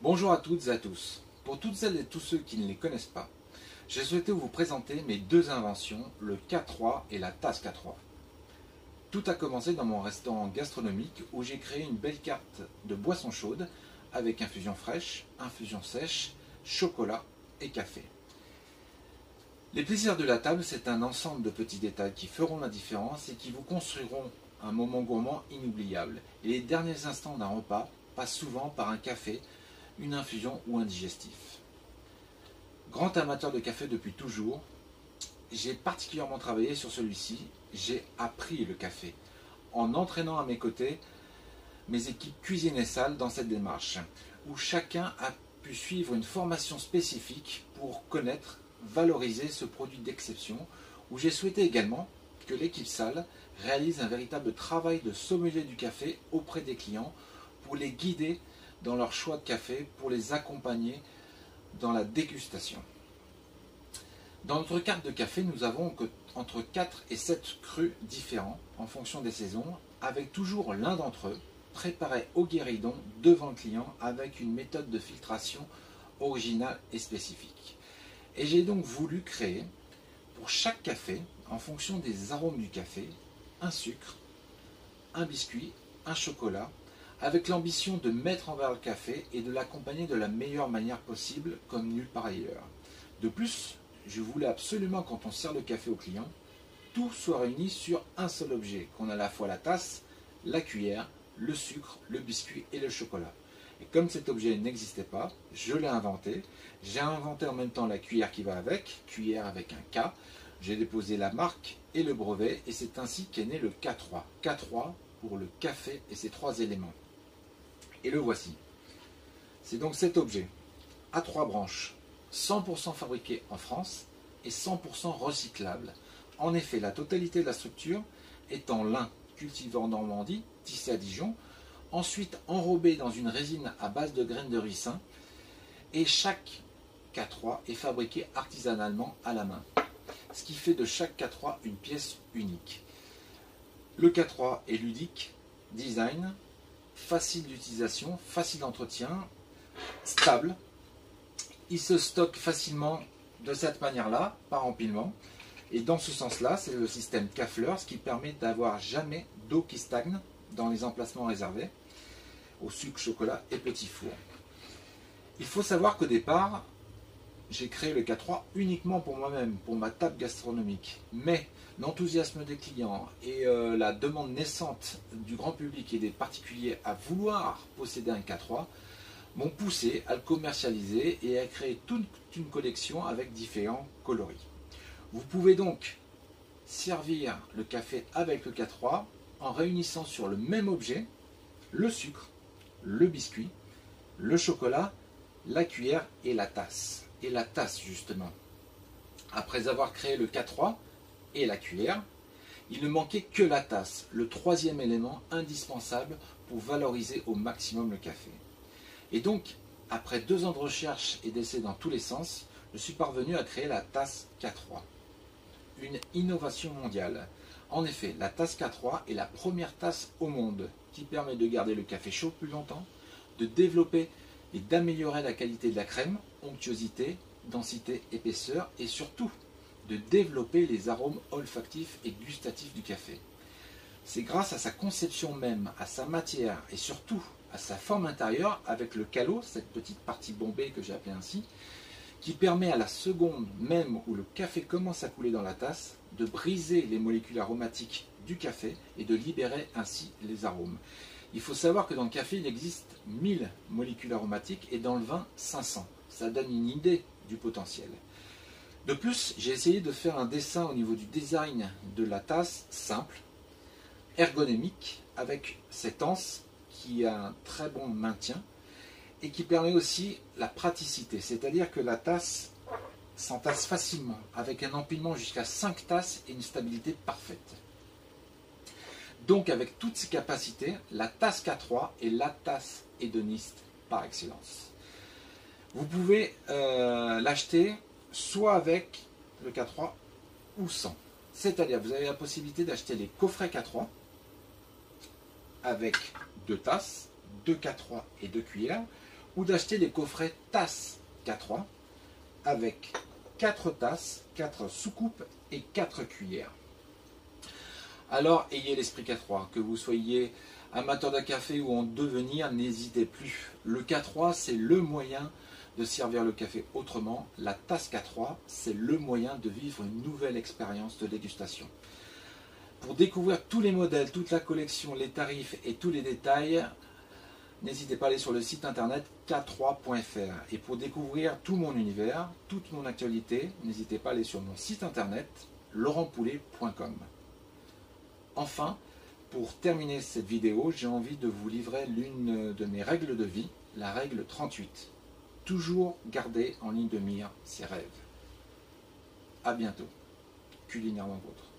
Bonjour à toutes et à tous. Pour toutes celles et tous ceux qui ne les connaissent pas, j'ai souhaité vous présenter mes deux inventions, le K3 et la tasse K3. Tout a commencé dans mon restaurant gastronomique où j'ai créé une belle carte de boissons chaudes avec infusion fraîche, infusion sèche, chocolat et café. Les plaisirs de la table, c'est un ensemble de petits détails qui feront la différence et qui vous construiront un moment gourmand inoubliable. Et les derniers instants d'un repas passent souvent par un café, une infusion ou un digestif. Grand amateur de café depuis toujours, j'ai particulièrement travaillé sur celui-ci. J'ai appris le café en entraînant à mes côtés mes équipes cuisine et salle dans cette démarche, où chacun a pu suivre une formation spécifique pour connaître, valoriser ce produit d'exception, où j'ai souhaité également que l'équipe salle réalise un véritable travail de sommelier du café auprès des clients pour les guider dans leur choix de café, pour les accompagner dans la dégustation. Dans notre carte de café, nous avons entre 4 et 7 crus différents en fonction des saisons, avec toujours l'un d'entre eux préparé au guéridon devant le client avec une méthode de filtration originale et spécifique. Et j'ai donc voulu créer pour chaque café, en fonction des arômes du café, un sucre, un biscuit, un chocolat, avec l'ambition de mettre en valeur le café et de l'accompagner de la meilleure manière possible, comme nulle part ailleurs. De plus, je voulais absolument, quand on sert le café au client, tout soit réuni sur un seul objet, qu'on a à la fois la tasse, la cuillère, le sucre, le biscuit et le chocolat. Et comme cet objet n'existait pas, je l'ai inventé. J'ai inventé en même temps la cuillère qui va avec, cuillère avec un K. J'ai déposé la marque et le brevet, et c'est ainsi qu'est né le K3. K3 pour le café et ses 3 éléments. Et le voici. C'est donc cet objet à 3 branches, 100% fabriqué en France et 100% recyclable. En effet, la totalité de la structure est en lin cultivé en Normandie, tissé à Dijon, ensuite enrobé dans une résine à base de graines de ricin, et chaque K3 est fabriqué artisanalement à la main, ce qui fait de chaque K3 une pièce unique. Le K3 est ludique, design, facile d'utilisation, facile d'entretien, stable. Il se stocke facilement de cette manière-là, par empilement. Et dans ce sens-là, c'est le système K-Fleur, ce qui permet d'avoir jamais d'eau qui stagne dans les emplacements réservés au sucre, chocolat et petit four. Il faut savoir qu'au départ, j'ai créé le K3 uniquement pour moi-même, pour ma table gastronomique. Mais l'enthousiasme des clients et la demande naissante du grand public et des particuliers à vouloir posséder un K3 m'ont poussé à le commercialiser et à créer toute une collection avec différents coloris. Vous pouvez donc servir le café avec le K3 en réunissant sur le même objet le sucre, le biscuit, le chocolat, la cuillère et la tasse. Et la tasse justement. Après avoir créé le K3 et la cuillère, il ne manquait que la tasse, le 3e élément indispensable pour valoriser au maximum le café. Et donc, après 2 ans de recherche et d'essais dans tous les sens, je suis parvenu à créer la tasse K3. Une innovation mondiale. En effet, la tasse K3 est la première tasse au monde qui permet de garder le café chaud plus longtemps, de développer et d'améliorer la qualité de la crème, onctuosité, densité, épaisseur, et surtout de développer les arômes olfactifs et gustatifs du café. C'est grâce à sa conception même, à sa matière et surtout à sa forme intérieure avec le calot, cette petite partie bombée que j'ai appelée ainsi, qui permet à la seconde même où le café commence à couler dans la tasse, de briser les molécules aromatiques du café et de libérer ainsi les arômes. Il faut savoir que dans le café, il existe 1000 molécules aromatiques et dans le vin, 500. Ça donne une idée du potentiel. De plus, j'ai essayé de faire un dessin au niveau du design de la tasse simple, ergonomique, avec cette anse qui a un très bon maintien et qui permet aussi la praticité, c'est-à-dire que la tasse s'entasse facilement, avec un empilement jusqu'à 5 tasses et une stabilité parfaite. Donc avec toutes ces capacités, la tasse K3 est la tasse hédoniste par excellence. Vous pouvez l'acheter soit avec le K3 ou sans. C'est-à-dire vous avez la possibilité d'acheter les coffrets K3 avec 2 tasses, 2 K3 et 2 cuillères, ou d'acheter les coffrets tasses K3 avec 4 tasses, 4 soucoupes et 4 cuillères. Alors ayez l'esprit K3, que vous soyez amateur de café ou en devenir, n'hésitez plus. Le K3 c'est le moyen de servir le café autrement, la tasse K3 c'est le moyen de vivre une nouvelle expérience de dégustation. Pour découvrir tous les modèles, toute la collection, les tarifs et tous les détails, n'hésitez pas à aller sur le site internet k3.fr. Et pour découvrir tout mon univers, toute mon actualité, n'hésitez pas à aller sur mon site internet laurentpoulet.com. Enfin, pour terminer cette vidéo, j'ai envie de vous livrer l'une de mes règles de vie, la règle 38. Toujours garder en ligne de mire ses rêves. A bientôt, culinairement vôtre.